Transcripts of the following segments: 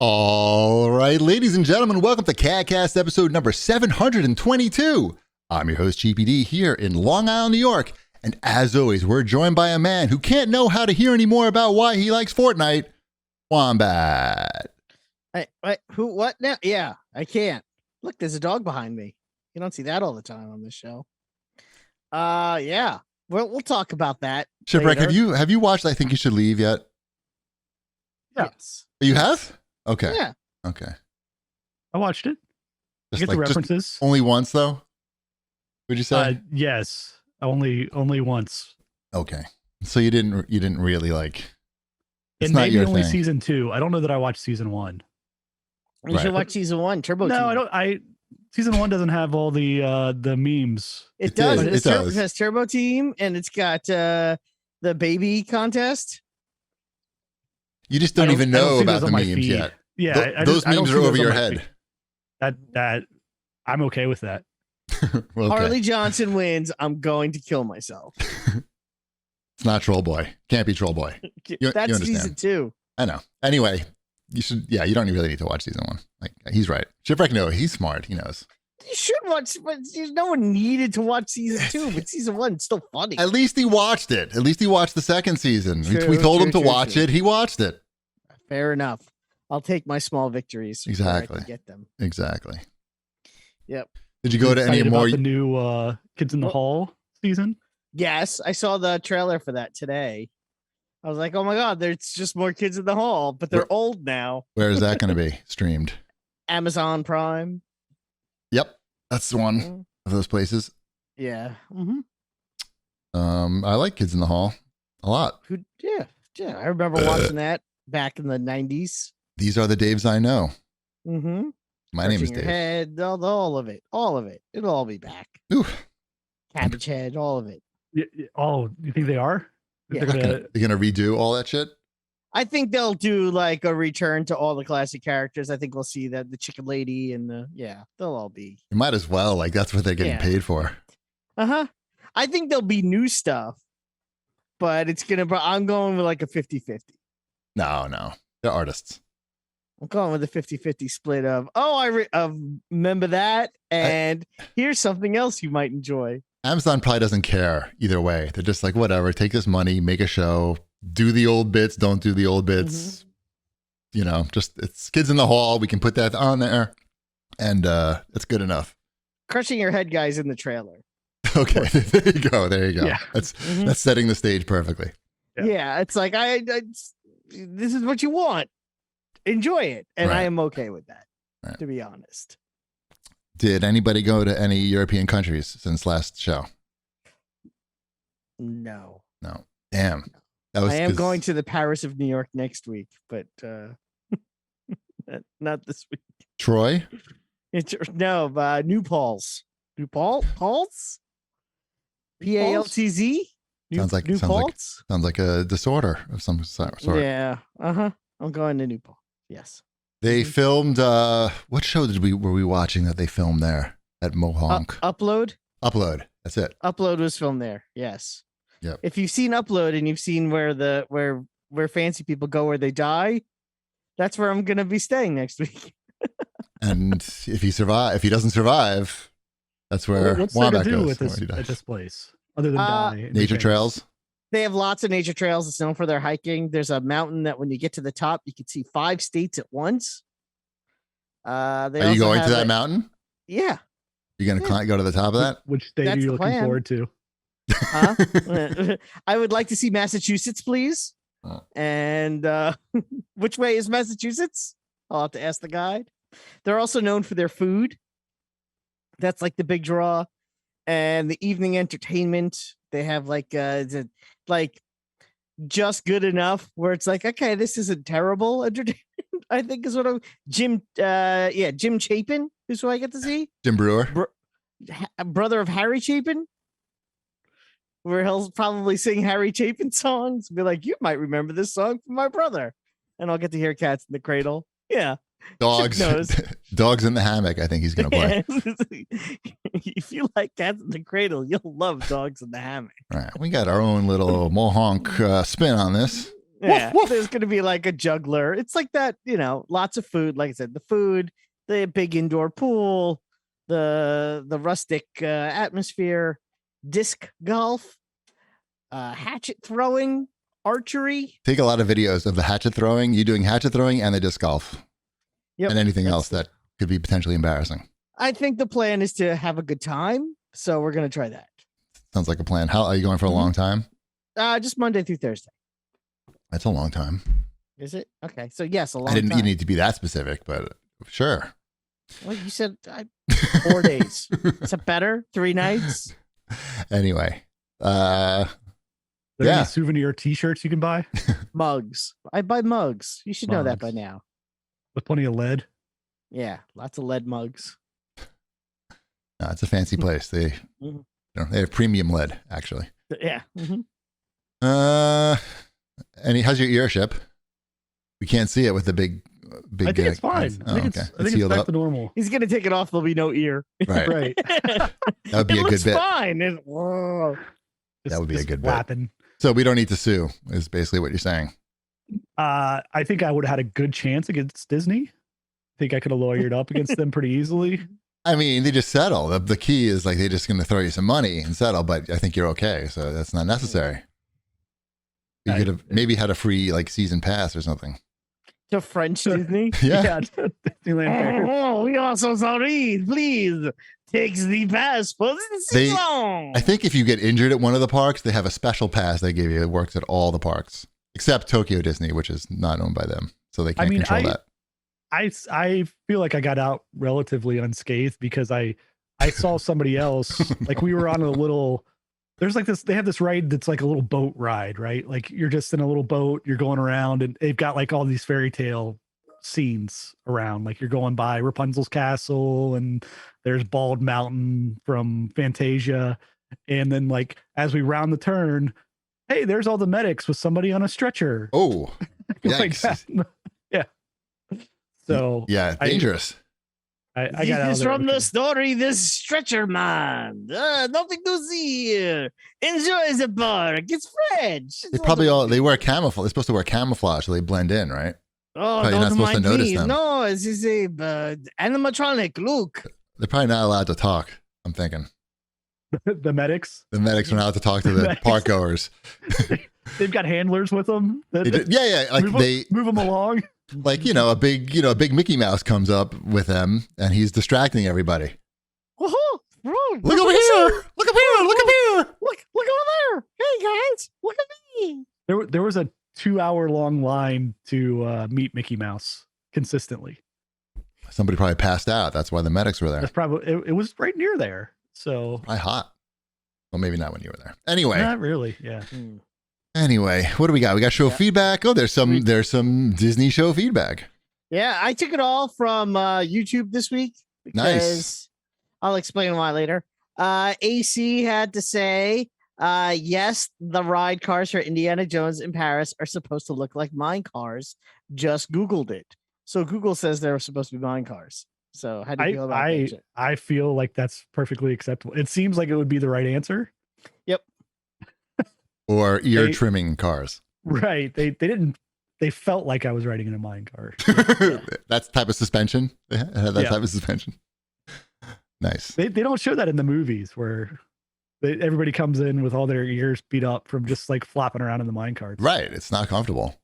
All right, ladies and gentlemen, welcome to CAGcast episode number 722. I'm your host, GPD, here in Long Island, New York. And as always, we're joined by a man who can't know how to hear any more about why he likes Fortnite, Wombat. Who? What now? Yeah, I can't. Look, there's a dog behind me. You don't see that all the time on this show. Yeah. We'll talk about that. Shipwreck, later. have you watched I Think You Should Leave yet? Yes. You have? Okay. Yeah. Okay. I watched it. Just Get the references. Only once, though? Would you say? Yes. Only once. Okay. So you didn't really like. It may be only season 2. I don't know that I watched season 1. You should watch season 1. Turbo. No, Team. I don't. Season 1 doesn't have all the memes. It does. It does. It has Turbo Team, and it's got the baby contest. You just don't even know about the memes yet. Yeah, those memes are over your head. That I'm okay with that. Okay. Harley Johnson wins. I'm going to kill myself. It's not Troll Boy. Can't be Troll Boy. That's season 2. I know. Anyway, you should. Yeah, you don't really need to watch season 1. Like he's right. Shipwreck, no, he's smart. He knows. You should watch, but no one needed to watch season 2. But season 1 is still funny. At least he watched it. At least he watched the second season. We told him to watch it. He watched it. Fair enough. I'll take my small victories. Exactly. I can get them. Exactly. Yep. Did you go to any more? The new Kids in the Hall season? Yes, I saw the trailer for that today. I was like, oh my God, there's just more Kids in the Hall, but they're old now. Where is that going to be streamed? Amazon Prime. Yep. That's the one of those places. Yeah. Mm-hmm. I like Kids in the Hall a lot. Yeah. I remember watching that back in the 90s. These are the Daves I know. Mm-hmm. My name is Dave. Head, all of it. It'll all be back. Ooh. Cabbage Head, all of it. Oh, you think they are? Yeah. They're gonna redo all that shit? I think they'll do like a return to all the classic characters. I think we'll see that the Chicken Lady and they'll all be. You might as well. Like that's what they're getting paid for. Uh-huh. I think there'll be new stuff, but I'm going with like a 50-50. No. They're artists. I'm going with a 50-50 split of, I remember that. And here's something else you might enjoy. Amazon probably doesn't care either way. They're just like, whatever, take this money, make a show, do the old bits, don't do the old bits. Mm-hmm. Just it's Kids in the Hall. We can put that on there and it's good enough. Crushing Your Head guy's in the trailer. Okay, there you go. Yeah. That's setting the stage perfectly. Yeah, it's like this is what you want. Enjoy it. And right. I am okay with that, right. To be honest. Did anybody go to any European countries since last show? No. Damn. I am going to the Paris of New York next week, but not this week. Troy? New Paul's. New Paul's? PALTZ? Sounds like a disorder of some sort. Yeah. Uh-huh. I'm going to New Paul. Yes. They filmed what show were we watching that they filmed there at Mohonk? Upload? Upload. That's it. Upload was filmed there. Yes. Yep. If you've seen Upload and you've seen where fancy people go where they die, that's where I'm gonna be staying next week. And if he doesn't survive, that's where what's there Wombat to do goes. at this place other than die? Nature trails. They have lots of nature trails. It's known for their hiking. There's a mountain that when you get to the top, you can see 5 states at once. Are you going to that mountain? Yeah. You're going to go to the top of that? Which state are you looking forward to? Huh? I would like to see Massachusetts, please. Oh. And which way is Massachusetts? I'll have to ask the guide. They're also known for their food. That's like the big draw. And the evening entertainment. They have like just good enough where it's like, okay, this isn't terrible entertainment. I think is what Jim Chapin is who I get to see. Jim Brewer, brother of Harry Chapin, where he'll probably sing Harry Chapin songs. Be like, you might remember this song from my brother, and I'll get to hear Cats in the Cradle. Yeah. Dogs in the Hammock. I think he's going to play. If you like Cats in the Cradle, you'll love Dogs in the Hammock. All right. We got our own little Mohonk spin on this. Yeah, woof. there's going to be like a juggler. It's like that, lots of food. Like I said, the food, the big indoor pool, the rustic atmosphere, disc golf, hatchet throwing, archery. Take a lot of videos of the hatchet throwing, you doing hatchet throwing and the disc golf. Yep, and anything that's else that could be potentially embarrassing. I think the plan is to have a good time, so we're going to try that. Sounds like a plan. How are you going for a long time? Just Monday through Thursday. That's a long time. Is it? Okay, so yes, a long I didn't time. you need to be that specific, but sure. Well, you said 4 days. Is it better? 3 nights? Anyway, Are there Yeah. any souvenir T-shirts you can buy Mugs. I buy mugs. You should know that by Mugs. now. with plenty of lead? Yeah, lots of lead mugs. no, it's a fancy place. They Mhm. they have premium lead actually. Yeah. Mhm. How's your earship? We can't see it with the big. I think it's fine. lens. I think okay. it's sealed back up. to normal. He's gonna take it off. There'll be no ear. Right. Right. That would be it a good looks bit. fine. Whoa. That would be a Just good bit. flapping. So we don't need to sue. Is basically what you're saying. I think I would have had a good chance against Disney. I think I could have lawyered up against them pretty easily. I mean, they just settle. The key is like they're just going to throw you some money and settle, but I think you're okay. So that's not necessary. You could have maybe had a free like season pass or something. To French Disney. Yeah. Disneyland Paris. Oh, we are so sorry. Please take the pass for this They- season. I think if you get injured at one of the parks, they have a special pass they give you. It works at all the parks except Tokyo Disney, which is not owned by them. So they can't control that. I feel like I got out relatively unscathed because I saw somebody else, like we were on a little, there's like this, they have this ride that's like a little boat ride, right? Like you're just in a little boat, you're going around and they've got like all these fairy tale scenes around, like you're going by Rapunzel's castle and there's Bald Mountain from Fantasia. And then like, as we round the turn, hey, there's all the medics with somebody on a stretcher. Oh, Like yikes. that. Yeah. So Yeah, dangerous. I got out This of is there from okay. the story, this stretcher man. Nothing to see here. Enjoy the park. It's French. They probably all they wear camouflage. They're supposed to wear camouflage so they blend in, right? Oh, Probably not don't supposed to mind notice me. them. No, this is a animatronic. Look. They're probably not allowed to talk. I'm thinking The medics. the medics are not allowed to talk to the Medics. park goers. They've got handlers with them. Yeah, like move them along. like a big Mickey Mouse comes up with them and he's distracting everybody. Woohoo! Look over here! Look up here! Look up here! Look over there. Hey guys, look at me. There was a 2-hour long line to meet Mickey Mouse consistently. Somebody probably passed out. That's why the medics were there. That's probably it was right near there. So Probably hot. Well, maybe not when you were there. Anyway, not really. Yeah. what do we got? We got show Yeah. feedback. Oh, there's some Disney show feedback. Yeah, I took it all from YouTube this week because Nice. I'll explain why later. AC had to say, yes, the ride cars for Indiana Jones in Paris are supposed to look like mine cars. Just Googled it. So Google says they're supposed to be mine cars. So how do you feel about that? shit? I feel like that's perfectly acceptable. It seems like it would be the right answer. Or ear They- trimming cars. Right. They felt like I was riding in a mine car. That's the type of suspension. They had that Yeah. type of suspension. Nice. They don't show that in the movies where everybody comes in with all their ears beat up from just like flopping around in the mine carts. Right. It's not comfortable.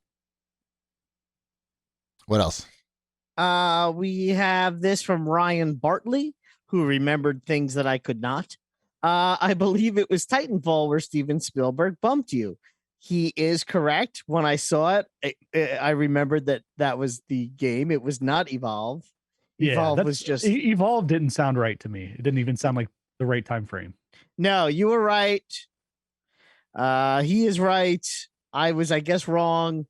What else? We have this from Ryan Bartley, who remembered things that I could not. I believe it was Titanfall where Steven Spielberg bumped you. He is correct. When I saw it, I remembered that was the game. It was not Evolve. Evolve was just Evolve didn't sound right to me. It didn't even sound like the right time frame. no. You were right. He is right. I was, I guess, wrong.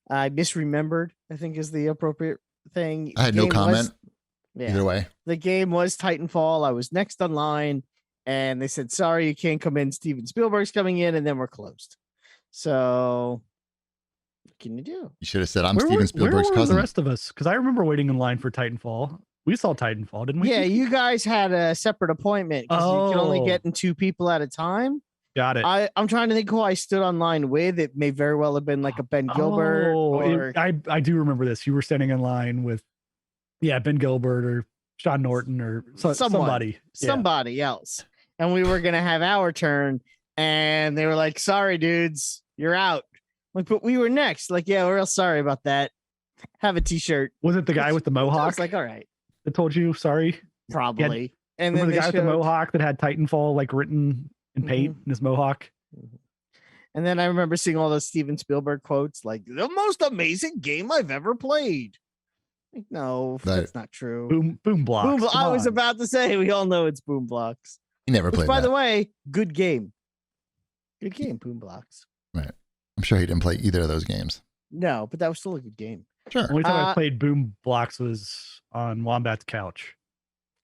I misremembered, I think is the appropriate thing. I had The no game comment. yeah. Either way. The game was Titanfall. I was next online, and they said, sorry, you can't come in. Steven Spielberg's coming in, and then we're closed. So what can you do? You should have said, I'm Where Steven were Spielberg's the cousin. rest of us? Because I remember waiting in line for Titanfall. We saw Titanfall, didn't we? Yeah, you guys had a separate appointment because you can only Oh. get in 2 people at a time. Got it. I'm trying to think who I stood online with. It may very well have been like a Ben Gilbert. I do remember this. You were standing in line with, Ben Gilbert or Sean Norton or somebody else. And we were going to have our turn. And they were like, sorry, dudes, you're out. Like, but we were next. Like, yeah, we're real sorry about that. Have a t-shirt. Was it the guy with the mohawk? I was like, all right. I told you, sorry. Probably. And then the guy with the mohawk that had Titanfall like written in paint in his mohawk. And then I remember seeing all those Steven Spielberg quotes, like the most amazing game I've ever played. Like, no, that's not true. Boom Blocks. I was about to say, we all know it's Boom Blocks. You never played. By the way, good game. Good game, Boom Blocks. Right. I'm sure he didn't play either of those games. No, but that was still a good game. Sure. The only time I played Boom Blocks was on Wombat's couch.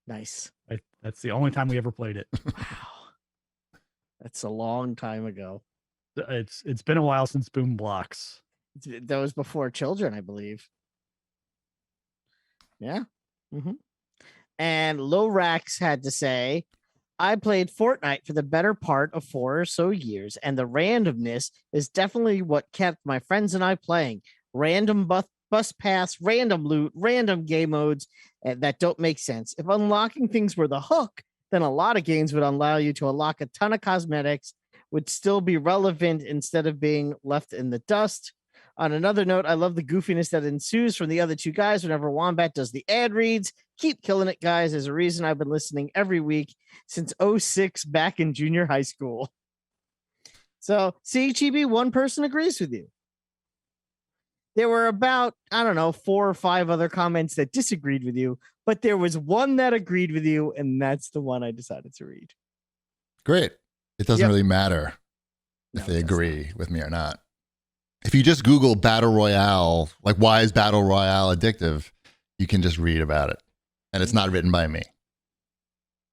Nice. That's the only time we ever played it. Wow. That's a long time ago. It's been a while since Boom Blocks. That was before children, I believe. Yeah. And Lorax had to say, I played Fortnite for the better part of 4 or so years, and the randomness is definitely what kept my friends and I playing. Random bus pass, random loot, random game modes that don't make sense. If unlocking things were the hook, then a lot of games would allow you to unlock a ton of cosmetics, would still be relevant instead of being left in the dust. On another note, I love the goofiness that ensues from the other two guys whenever Wombat does the ad reads. Keep killing it, guys. There's a reason I've been listening every week since 06 back in junior high school. So, CHEB, one person agrees with you. There were about, 4 or 5 other comments that disagreed with you, but there was one that agreed with you, and that's the one I decided to read. Great. It doesn't really matter if they agree with me or not. If you just Google Battle Royale, like why is Battle Royale addictive, you can just read about it. And it's not written by me.